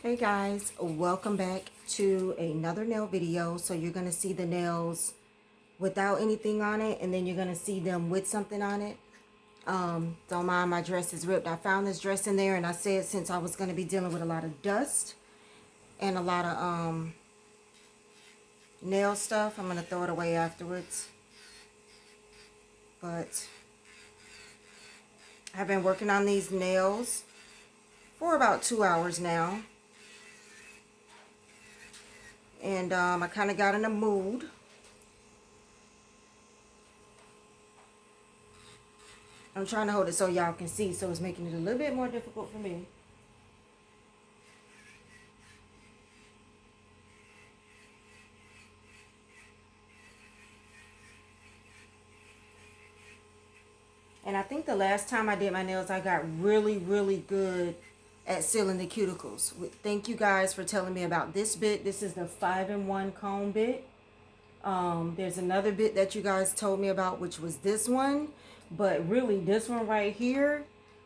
Hey guys, welcome back to another nail video. So you're going to see the nails without anything on it, and then you're going to see them with something on it. Don't mind my dress is ripped. I found this dress in there, and I said since I was going to be dealing with a lot of dust and a lot of nail stuff, I'm going to throw it away afterwards. But I've been working on these nails for about 2 hours now. And I kind of got in a mood. I'm trying to hold it so y'all can see, so it's making it a little bit more difficult for me. And I think the last time I did my nails, I got really, really good at sealing the cuticles. Thank you guys for telling me about this bit. This is the 5-in-1 comb bit. There's another bit that you guys told me about, which was this one. But really, this one right here,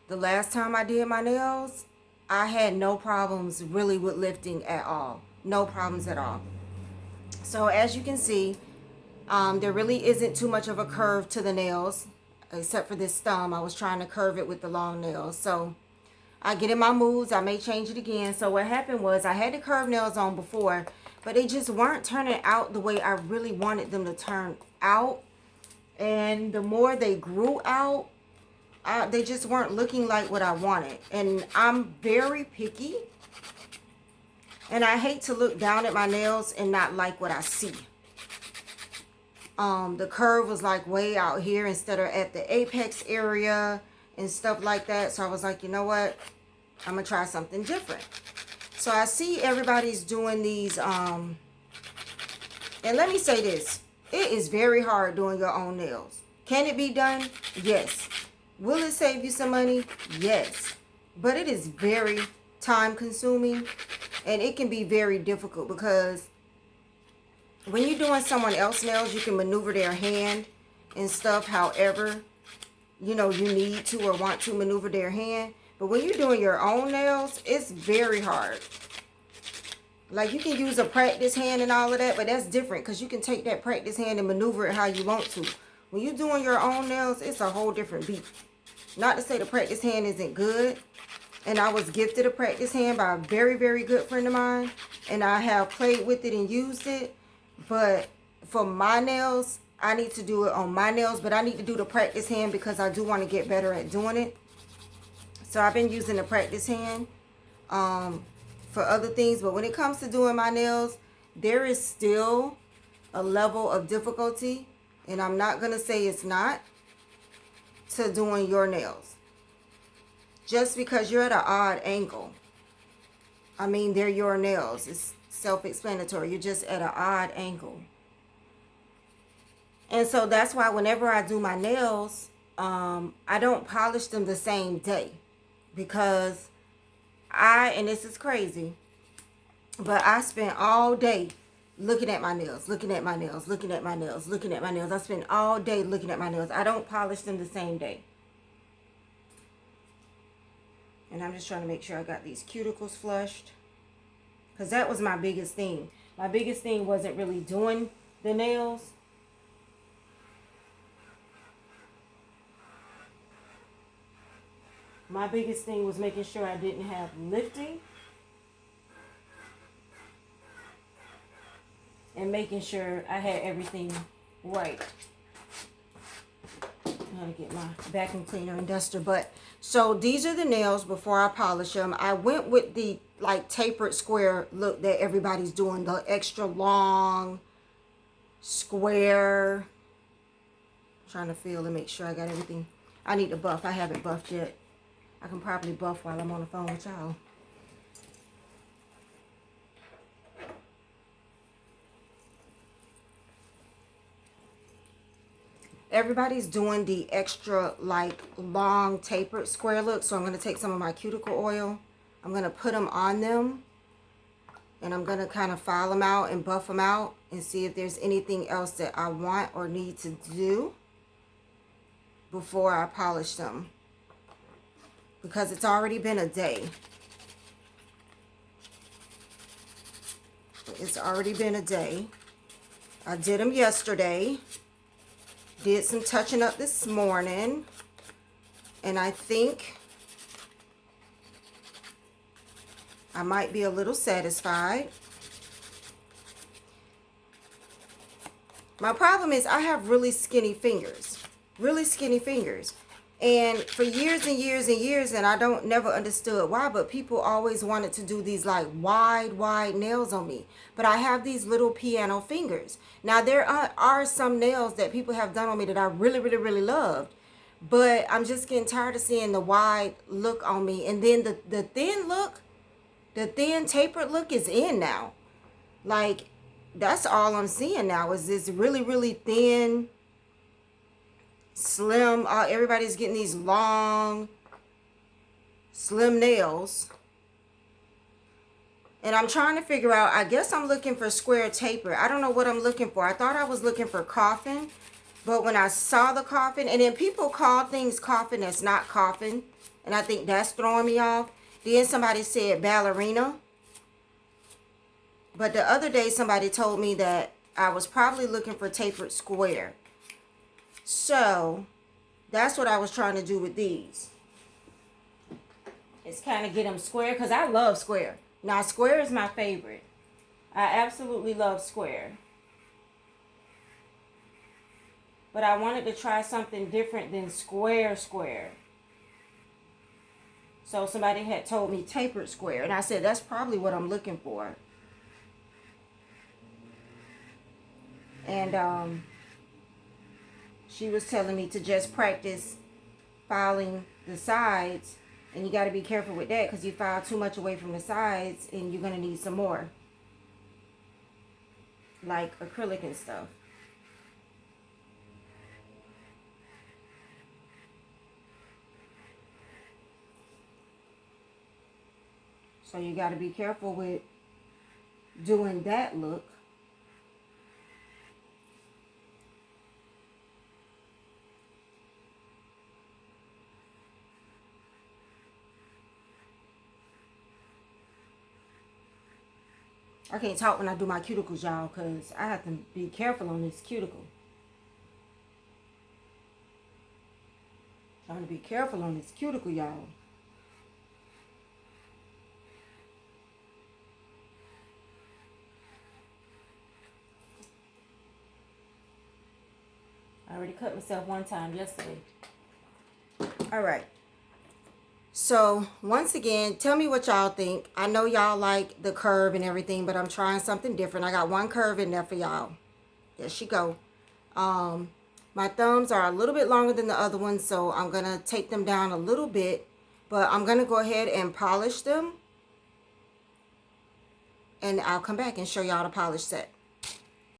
the last time I did my nails, I had no problems really with lifting at all. No problems at all. So as you can see, there really isn't too much of a curve to the nails, except for this thumb. I was trying to curve it with the long nails. So I get in my moods. I may change it again. So what happened was I had the curved nails on before, but they just weren't turning out the way I really wanted them to turn out. And the more they grew out, they just weren't looking like what I wanted. And I'm very picky. And I hate to look down at my nails and not like what I see. The curve was like way out here instead of at the apex area and stuff like that. So I was like, you know what? I'm going to try something different. So I see everybody's doing these. And let me say this. It is very hard doing your own nails. Can it be done? Yes. Will it save you some money? Yes. But it is very time consuming. And it can be very difficult because when you're doing someone else's nails, you can maneuver their hand and stuff however, you need to or want to maneuver their hand. But when you're doing your own nails, it's very hard. Like, you can use a practice hand and all of that, but that's different because you can take that practice hand and maneuver it how you want to. When you're doing your own nails, it's a whole different beat. Not to say the practice hand isn't good. And I was gifted a practice hand by a very, very good friend of mine. And I have played with it and used it. But for my nails, I need to do it on my nails. But I need to do the practice hand because I do want to get better at doing it. So I've been using the practice hand for other things. But when it comes to doing my nails, there is still a level of difficulty. And I'm not going to say it's not to doing your nails. Just because you're at an odd angle. I mean, they're your nails. It's self-explanatory. You're just at an odd angle. And so that's why whenever I do my nails, I don't polish them the same day. Because and this is crazy, but I spend all day looking at my nails, looking at my nails, looking at my nails, looking at my nails. I spend all day looking at my nails. I don't polish them the same day. And I'm just trying to make sure I got these cuticles flushed. Because that was my biggest thing. My biggest thing wasn't really doing the nails. My biggest thing was making sure I didn't have lifting. And making sure I had everything right. I'm going to get my vacuum cleaner and duster. But so these are the nails before I polish them. I went with the like tapered square look that everybody's doing. The extra long square. I'm trying to feel and make sure I got everything. I need to buff. I haven't buffed yet. I can probably buff while I'm on the phone with y'all. Everybody's doing the extra like long tapered square look. So I'm going to take some of my cuticle oil. I'm going to put them on them. And I'm going to kind of file them out and buff them out. And see if there's anything else that I want or need to do before I polish them. Because it's already been a day. It's already been a day. I did them yesterday. Did some touching up this morning. And I think I might be a little satisfied. My problem is I have really skinny fingers. Really skinny fingers. And for years and years and years, and I never understood why, but people always wanted to do these like wide nails on me. But I have these little piano fingers. Now there are some nails that people have done on me that I really loved. But I'm just getting tired of seeing the wide look on me. And then the thin look, the thin tapered look is in now. Like, that's all I'm seeing now is this really thin, slim. Everybody's getting these long, slim nails. And I'm trying to figure out, I guess I'm looking for square taper. I don't know what I'm looking for. I thought I was looking for coffin. But when I saw the coffin, and then people call things coffin that's not coffin. And I think that's throwing me off. Then somebody said ballerina. But the other day somebody told me that I was probably looking for tapered square. So that's what I was trying to do with these. It's kind of get them square because I love square. Now square is my favorite. I absolutely love square. But I wanted to try something different than square. So somebody had told me tapered square. And I said, that's probably what I'm looking for. And she was telling me to just practice filing the sides. And you got to be careful with that because you file too much away from the sides and you're going to need some more. Like acrylic and stuff. So you got to be careful with doing that look. I can't talk when I do my cuticles, y'all, because I have to be careful on this cuticle. Trying to be careful on this cuticle, y'all. I already cut myself one time yesterday. All right. So, once again, tell me what y'all think. I know y'all like the curve and everything, but I'm trying something different. I got one curve in there for y'all. There she go. My thumbs are a little bit longer than the other ones, so I'm going to take them down a little bit. But I'm going to go ahead and polish them. And I'll come back and show y'all the polish set.